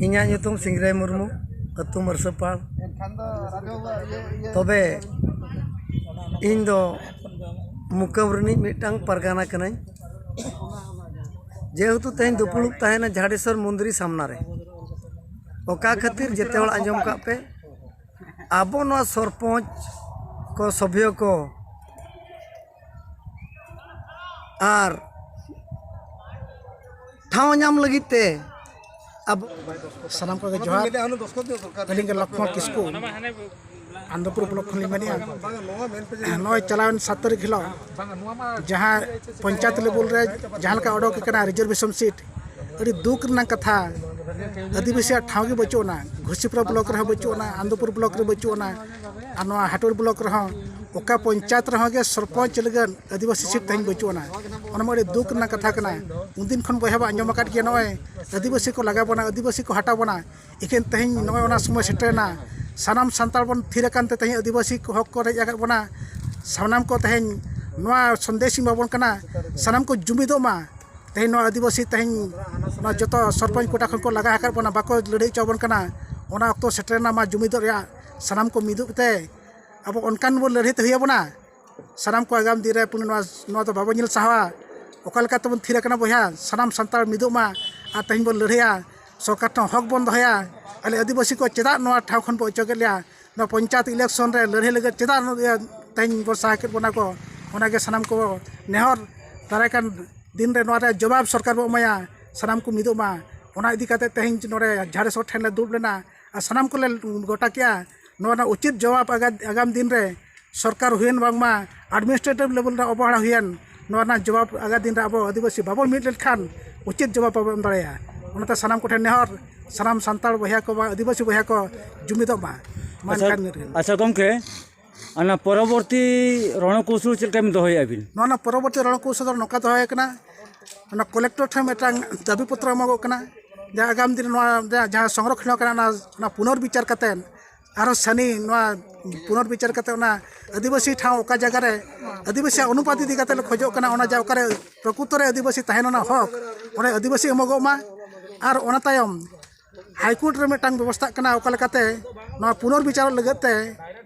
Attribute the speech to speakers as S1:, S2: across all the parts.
S1: Inya nyutung Singrai Murmu atu Mersepal tobe Indo Mukawrni mitang pargana kanai jehetu tehin dupuluk tahena Jhadeswar Mundri samnare oka khatir jete hol anjom ka pe abo noa sarpanch को सभ्य को are ठाव नाम लगिते अब
S2: सानाम को जोहार अलिंग Lakshman Kisku Andhrapur block खन लिंगनिया नय चलावन 7 तारीख हिलो जहां पंचायत लेवल रे जहां का ओडोक कना रिजर्वेशन सीट अड़ी दुख रना कथा आदिवासी ठाव के बचोना घोसीपुरा ब्लॉक रे बचोना आंध्रपुर ब्लॉक रे बचोना आ हाटोर ब्लॉक रे ओका पंचायत रे के सरपंच लगन आदिवासी सीट तहिन बचोना अड़ी दुख रना कथा कना उनदिन खन बयहा आंजम काट के नय आदिवासी को लगा बना आदिवासी को हटा बना इखेन तहिन नय ओना समय सेटना सानाम सांताल बन थिरकानते तहिन आदिवासी को हक को रेज बना सानाम को तहिन नोआ संदेश बाबन कना सानाम को जुमिदोमा तहिन आदिवासी तहिन जो सरपंच कोटा खन को लगा हकर बना बाको लड़ाई चौबन कना ओना अक्तो सेटरना मा जुमिदो रे सानाम को मिदुते अब अनकान बो लड़ाई ते हुया बना सानाम को आगाम दिन रे पुन नोआ तो बाबो निल साहवा ओका लेका तबन थिरकाना बया सानाम सांताल मिदुमा आ तहिन बो लड़ाईया सरकार तो हक बन दहया अले आदिवासी को चेदा नोआ ठाव खन बो अचोगे लिया नोआ पंचायत इलेक्शन रे लड़ाई लगे चेदा तहिन बो साहके बना को ओनागे सानाम को नेहर दारायकान दिन रे नोआ जवाब सरकार बो माया सानाम को मिदुमा ओना इदी काते तहिन नोरे झाड़ेश्वर ठेन ले दुब लेना आ सानाम को ले गोटा किया नोना उचित जवाब आगाम दिन रे सरकार हुयन बांगमा एडमिनिस्ट्रेटिव लेवल रे अबहाड़ा हुयन नोना जवाब आगा दिन रे अब आदिवासी बाबो मिद लेखान उचित जवाब बाबो दाड़ाया ओनाते सानाम को ठेन नेहर सानाम सांताल बया को आदिवासी बया को जुमिदोमा
S3: अच्छा गमके अना परवर्ती रणकौशल चलका में दोहय आबिन
S2: नोना परवर्ती रणकौशल नोका दोहय कना ना कलेक्टर ठे मेटांग दाबी पत्र एमगो कना जा आगाम दिन नोआ जहां संरक्षण कना ना पुनर्विचार कतेन आरो सनी नोआ पुनर्विचार कते ना आदिवासी ठाव ओका जगह रे आदिवासी अनुपात इदी कते खोजो कना ओना जा ओका रे प्रकृत रे आदिवासी तहेना हक ओने आदिवासी एमगो मा आर ओना तायम हाईकोर्ट रे मेटांग व्यवस्था कना ओका लेकाते नोआ पुनर्विचार लगते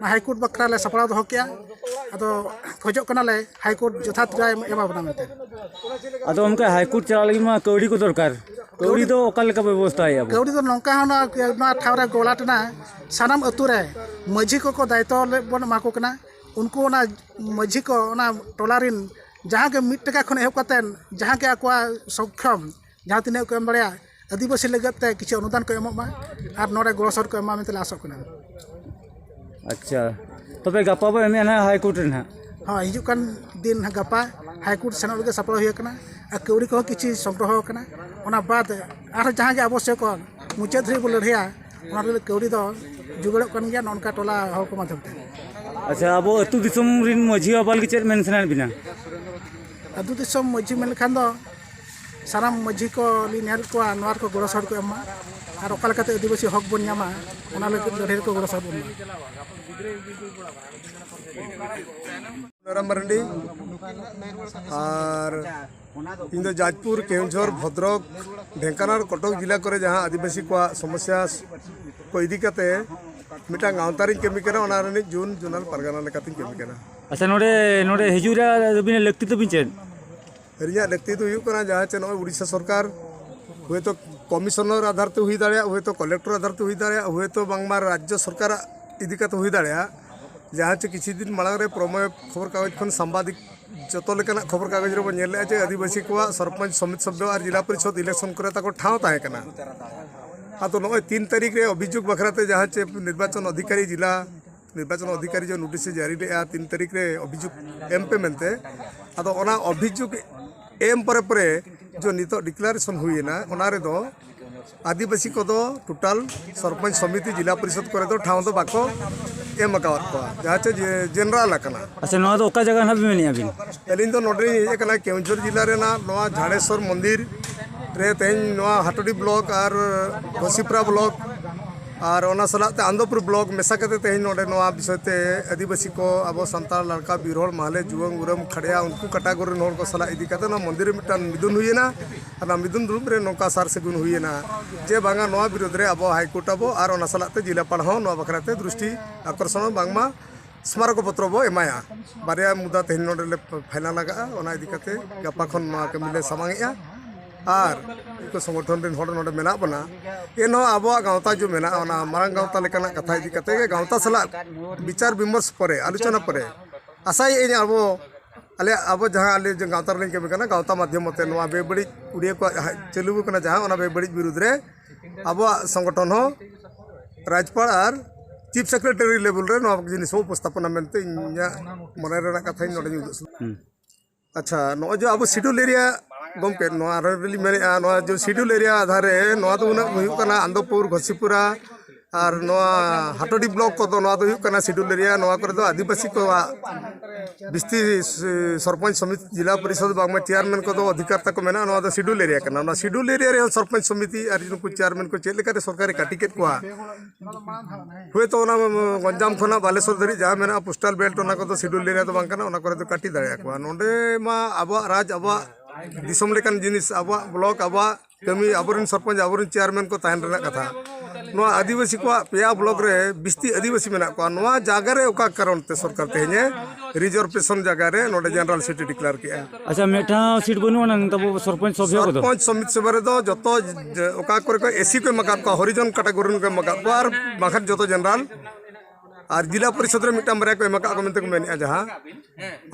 S2: हाईकोर्ट बकरा ले सपड़ा दो किया अदो खोजो कना ले हाईकोर्ट यथार्थ राय एमा बना मेते
S3: अदो उनका हाईकोर्ट चला लगी मा कौड़ी को दरकार कौड़ी तो ओका लेका व्यवस्था है अब
S2: कौड़ी तो नौका होना ना ठावरा गोलाटना सानाम अतु रे माझी को दायित्व बन माको कना उनको ना माझी को ना टोलारिन जहां के 1 टका खन एहब कतेन जहां के आकवा सक्षम जहां तिने को एम बड़या आदिवासी लगते किसी अनुदान को एममा और नोरे गोसर को एमा मेते आसो कना
S3: अच्छा तबे गपा बे एमे ना हाईकोर्ट रे ना
S2: हां हिजुकान दिन गपा हाईकोर्ट सेना लगे सपड़ा हुई कना आ कौड़ी को किसी संग्रह कना ओना बाद आर जहां के आवश्यक मुचाद रे बोल रिया ओना रे कौड़ी दो जुगड़ कन गया ननका टोला हल को माध्यम ते
S3: अच्छा अब अतु दिसम रिन मझी बाबाल के चेत मेंशन बिना
S2: अतु दिसम मझी मेल खान दो साराम मझी को लिनेर को नवार को गोड़सर को एमा और ओका लेकाते आदिवासी हक बन नामा ओना लगे लड़ाई को गोड़सर बन
S4: मरंडी और इन जाजपुर केवझर भद्रक ढेंकानाल कटक जिला करे जहाँ आदिवासी को समस्या को इदी कते मिटा गांवतारी केमी कना ओना रे जून जुनाल परगना लेकाती केमी कना
S3: अच्छा नोडे नोडे हिजुरा बिना लगती तो बिचेन
S4: रिया लगती तो हुई कना जहाँ चे नय उड़ीसा सरकार हुए तो कमिशनर आधार ते हुई दाड़िया हुए तो कलेक्टर आधार ते हुई दाड़िया हुए तो बांगमा राज्य सरकार इदी कते हुई दाड़िया जहाँ चे किसी दिन मांग रे प्रमेय खबर कागज खन सांबादिक जो लेकिन खबर कागज रे बन जे आदिवासी को सरपंच समिति सभ्य और जिला परिषद इलेक्शन करे ताको ठाव ताहे कना तो नय 3 तारीख रे अभियोग बखराते जहाँ चे निर्वाचन अधिकारी जिला निर्वाचन अधिकारी जो नोटिस जारी ले 3 तारीख रे अभियोग एम पे मेनते अदो ओना अभियोग एम परे जो नितो डिक्लेरेशन हुई ना ओना रे दो आदिवासी को दो टोटल सरपंच समिति जिला परिषद करे दो ठाव दो बाको एम अकावत को जहाँ चे जनरल कना
S3: अच्छा नोआ तो ओका जगह ना भी मेनी अबिन
S4: एलिन तो नोडे ये कना केवझर जिला रे ना नोआ झाड़ेश्वर मंदिर रे तेन नोआ हाटोडी ब्लॉक और घोसीपुरा ब्लॉक और ओना सलाते आनंदपुर ब्लॉक मेसा करते तेज नोडे नोआ विषयते आदिवासी को अब संताल लड़का बीरहोल माहले जुवंग उरम खड़िया उनको कैटागोरी होड़ को सला इदी करते मंदिर मिटान मिदुन हुईना और मिदुन दुरुब रे नौका सार सेगुन हुईना जे बांगा नोआ विरोध रे अब हाईकोर्ट अब और ओना सलाते जिलापाल हो नोआ बखराते दृष्टि आकर्षण बांगमा स्मारक पत्र बो एमाया बारिया मुदा तेज नोडे फाइनल लगा ओना इदी करते गपा खन नोआ कमिले सामांगेया और को संगठन रे होड़ नोडे मेना बना एनो अब गावता जो मेना ओना मारंग गावता लेकाना कथा इदी करते गावता सला विचार विमर्श परे आलोचना परे आशाई इन अब अले अब जहाँ अले गावता रे के कना गावता माध्यम ते नोआ बेबड़ी उड़िया को चलू कना जहाँ ओना बेबड़ी विरुद्ध रे अब संगठन हो राज्यपाल और चीफ सेक्रेटरी लेवल रे नोआ जिनिस उपस्थापना मेनते इन्या मने रे कथा नोडे अच्छा नो जो अब शेड्यूल एरिया गमके नोआ रेली मेने नोआ जो शेड्यूल एरिया आधार रे नोआ तो उना हुयु कना आंदोपुर घसीपुरा और नोआ हाटोडी ब्लॉक को तो नोआ तो हुयु कना शेड्यूल एरिया नोआ करे तो आदिवासी को बिस्ती सरपंच समिति जिला परिषद बांगमा चेयरमैन को तो अधिकार तक मेना नोआ तो शेड्यूल एरिया कना ना शेड्यूल एरिया रे सरपंच समिति और जिनको चेयरमैन को चेले करे सरकारी काटिकेट को हुए तो ना गंजाम खना बालेश्वर धरी जहाँ मेना पोस्टल बेल्ट ओना को तो शेड्यूल एरिया तो बांग कना ओना करे तो काटी दाड़िया को नोंडे मा आबा राज आबा दिसम लेकान जिनिस आबा ब्लॉक आबा कमी आबोरिन सरपंच आबोरिन चेयरमैन को ताहन रेना कथा नोआ आदिवासी को पेया ब्लॉक रे बिस्ती आदिवासी मेना को नोआ जागा रे ओका कारण ते सरकार तेहने रिजर्वेशन जागा रे नोडे जनरल सिटी डिक्लेयर किया
S3: अच्छा मेठा सीट बनुआ ना तब सरपंच सभ्य को
S4: सरपंच समिति सभा रे दो जतो ओका करे को एसी को मका को हरिजन कैटेगरी को मका को और बाखर जतो जनरल और जिला परिषद रे मिटा मरे को एमका को मेनते को मेनिया जहां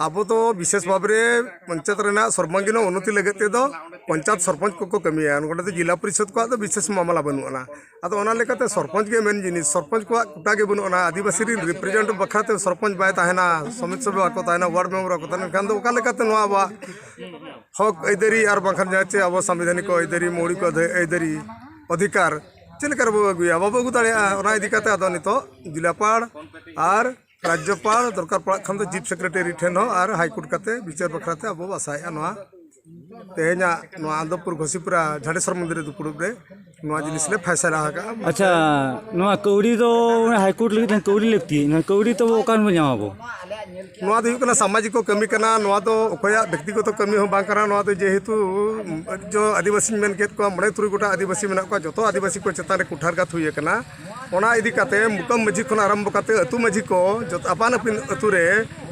S4: अब तो विशेष भाव रे पंचायत रेना सर्वांगीन उन्नति लगते ते दो पंचायत सरपंच को कमिया उनकोटे तो जिला परिषद को तो विशेष मामला बनुना अतो ओना लेकाते सरपंच के मेन जिनिस सरपंच को कुटा के बनुना आदिवासी री रिप्रेजेंट बखराते सरपंच बाय ताहेना समिति सभा को ताहेना वार्ड मेंबर को ताहेना खान दो ओका लेकाते नोआ बा हक ऐदरी और बखर जाचे अब संवैधानिक ऐदरी मौलिक ऐदरी अधिकार चलकर अगुया बाबू अगू दाड़ा इदिकाते अदो नितो जिलापाल और राज्यपाल दरकार पड़ा खान तो चीफ सेक्रेटरी ठेन हो और हाईकोर्ट काते विचार बखराते अब आसाया नोआ तेहना नोआ आंदोपुर घसीपुरा झाड़ेश्वर मंदिर दुपुड़ुब रे नोआ जिनिस ले फैसला हाका
S3: अच्छा नोआ कौड़ी तो हाईकोर्ट लगी कौड़ी लगती ना कौड़ी तो ओकान में जामाबो
S4: नोआ तो हुकना सामाजिक को कमी कना नोआ तो ओकया व्यक्तिगत कमी हो बांग कना नोआ तो जेहेतु जो आदिवासी मेन केत को मणे तुरुई गोटा आदिवासी मेना को जतो आदिवासी को चेतान रे कुठारगात हुई कना ओना इदी काते मुकम मझी खन आरंभ काते अतु मझी को जत अपान अपिन अतु रे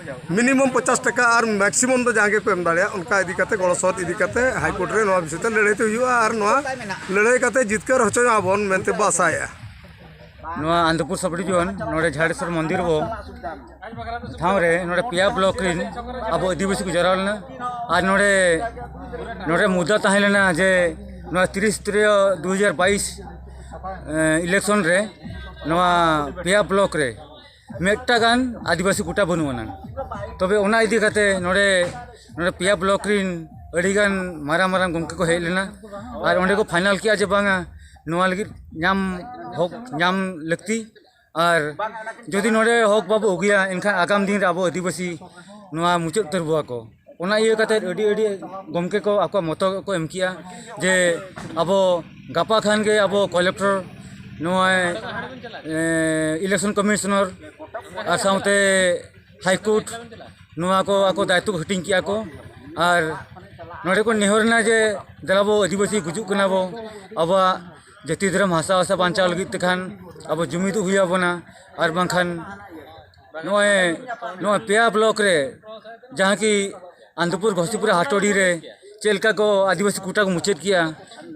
S4: मिनिमम 50 टका और मैक्सिमम तो जहाँ को एम दाड़ा उनका इदी काते गड़ सहत इदी काते हाईकोर्ट रे नोआ विषय लड़ाई तो हुआ और नोआ लड़ाई काते जितकर होचो आबन मेनते बासाया
S3: नोआ आंध्रपुर सबड़ी जोन नोडे झाड़ेश्वर मंदिर बो ठाव रे नोडे पिया ब्लॉक रिन अब आदिवासी को जरावलना आज नोडे नोडे मुद्दा ताहेलेना जे नोआ 30/3/2022 इलेक्शन रे नोआ पिया ब्लॉक रे मेटा गान आदिवासी कोटा बनुआना तबे ओना इदी काते नोडे नोडे पिया ब्लॉक रिन अड़ी गान माराम माराम गमके को हेज लेना और ओंडे को फाइनल किया जे बांगा नोआ लगी नाम हक नाम लगती और जदि नोडे हक बाबू उगिया इनखान आगाम दिन अब आदिवासी नोआ मुचाद तरबुआ को ओना इया काते अड़ी अड़ी गमके को आको मत को एम किया जे अब गापा खान के अब कलेक्टर नोआ इलेक्शन कमिश्नर और साउते हाईकोर्ट नोआ को आको दायित्व को हटिंग किया को और नोडे को नेहरना जे दलाबो आदिवासी गुजुक कना बो अब जाति धर्म हासा हासा बांचाव लगी तेखान अब जुमिद हुई बना और बांखान नोए पेया ब्लॉक रे जहाँ की आंध्रपुर घसीपुरा हाटोड़ी रे चेलका को आदिवासी कोटा को मुचाद किया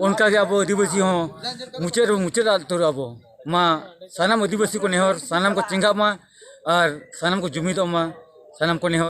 S3: उनका के अब आदिवासी हो मुचाद तो अब मा सानाम आदिवासी को नेहर सानाम को चिंगा मा और सानाम को जुमिद मा सानाम को नेहर